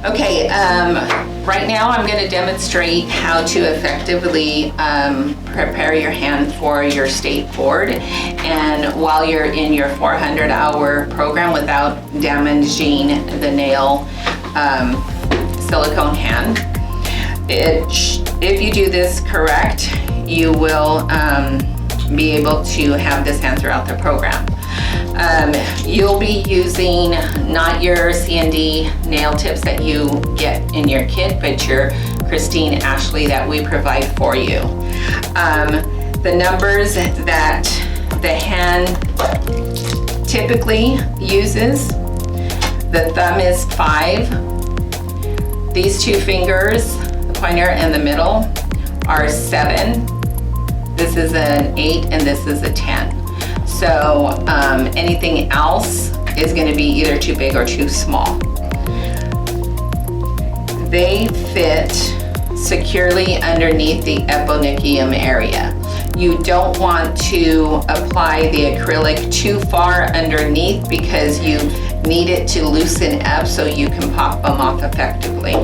Okay, right now I'm going to demonstrate how to effectively prepare your hand for your state board, and while you're in your 400-hour program without damaging the nail silicone hand. If you do this correct, you will be able to have this hand throughout the program. You'll be using not your C&D nail tips that you get in your kit, but your Christine Ashley that we provide for you. The numbers that the hand typically uses, the thumb is 5. These two fingers, the pointer and the middle, are 7. This is an 8 and this is a 10. So anything else is going to be either too big or too small. They fit securely underneath the eponychium area. You don't want to apply the acrylic too far underneath because you need it to loosen up so you can pop them off effectively.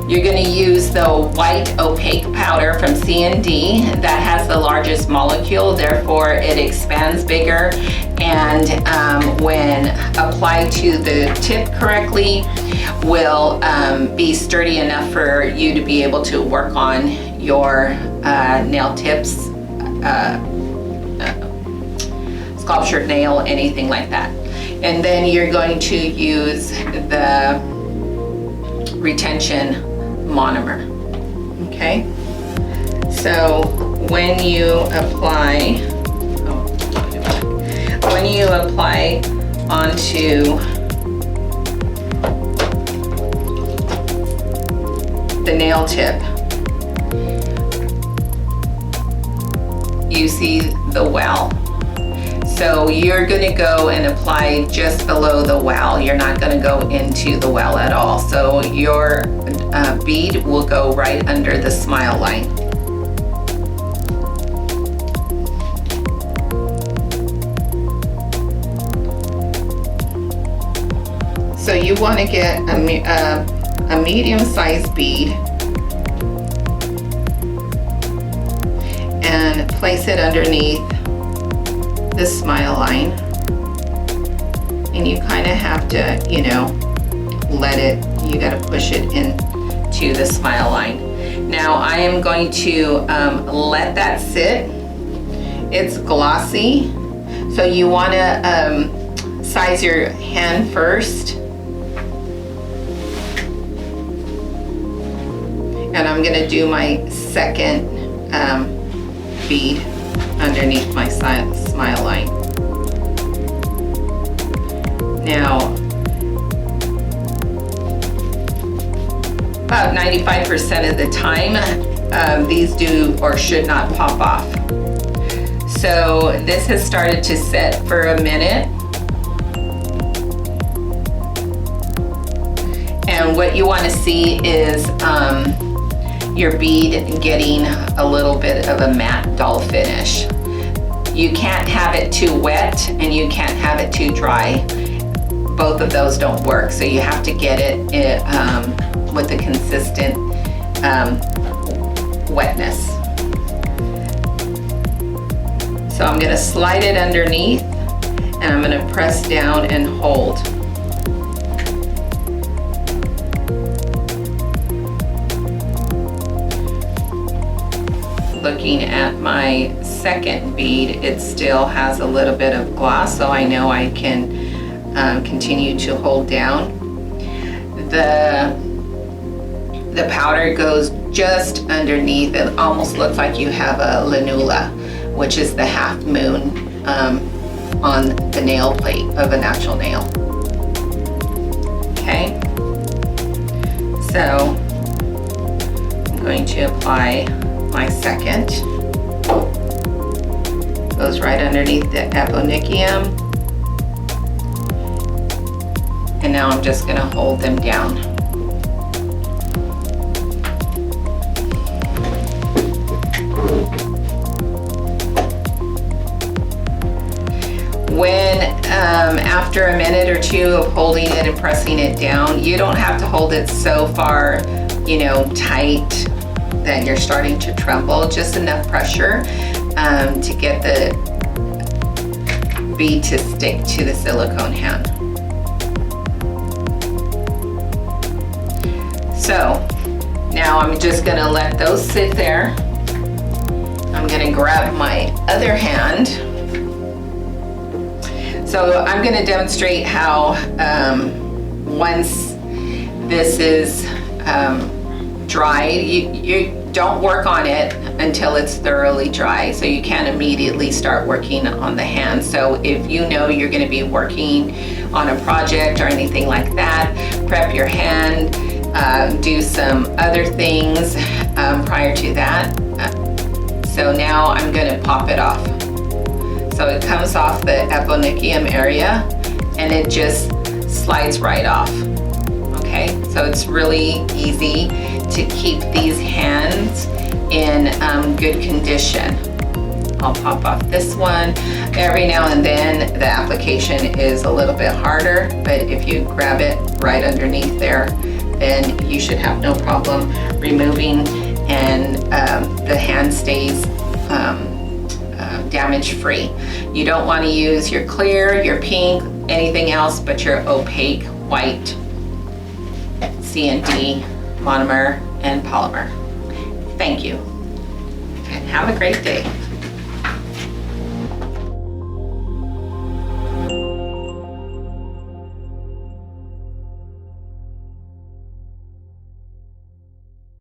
You're going to use the white opaque powder from C&D that has the largest molecule, therefore it expands bigger, and when applied to the tip correctly will be sturdy enough for you to be able to work on your nail tips, sculptured nail, anything like that. And then you're going to use the retention monomer. Okay, so when you apply onto the nail tip, you see the well. So you're going to go and apply just below the well. You're not going to go into the well at all. So your bead will go right under the smile line. So you want to get a medium-sized bead and place it underneath the smile line, and you kind of have to, let it, you got to push it into the smile line. Now I am going to let that sit. It's glossy, so you want to size your hand first, and I'm going to do my second bead underneath my smile line. Now, about 95% of the time, these do or should not pop off. So this has started to set for a minute. And what you want to see is your bead getting a little bit of a matte dull finish. You can't have it too wet and you can't have it too dry. Both of those don't work, so you have to get it with a consistent wetness. So I'm going to slide it underneath and I'm going to press down and hold. Looking at my second bead, it still has a little bit of gloss, so I know I can continue to hold down. The powder goes just underneath. It almost looks like you have a lanula, which is the half moon on the nail plate of a natural nail. Okay, so I'm going to apply my second. Goes right underneath the eponychium. And now I'm just going to hold them down. When after a minute or two of holding it and pressing it down, you don't have to hold it so far, tight that you're starting to tremble. Just enough pressure to get the bead to stick to the silicone hand. So now I'm just gonna let those sit there. I'm gonna grab my other hand. So I'm gonna demonstrate how once this is dry, you don't work on it until it's thoroughly dry. So you can't immediately start working on the hand. So if you know you're gonna be working on a project or anything like that, prep your hand, do some other things prior to that. So now I'm gonna pop it off. So it comes off the eponychium area and it just slides right off. Okay, so it's really easy to keep these hands in good condition. I'll pop off this one. Every now and then the application is a little bit harder, but if you grab it right underneath there, then you should have no problem removing, and the hand stays damage free. You don't want to use your clear, your pink, anything else but your opaque white C&D monomer and polymer. Thank you and have a great day.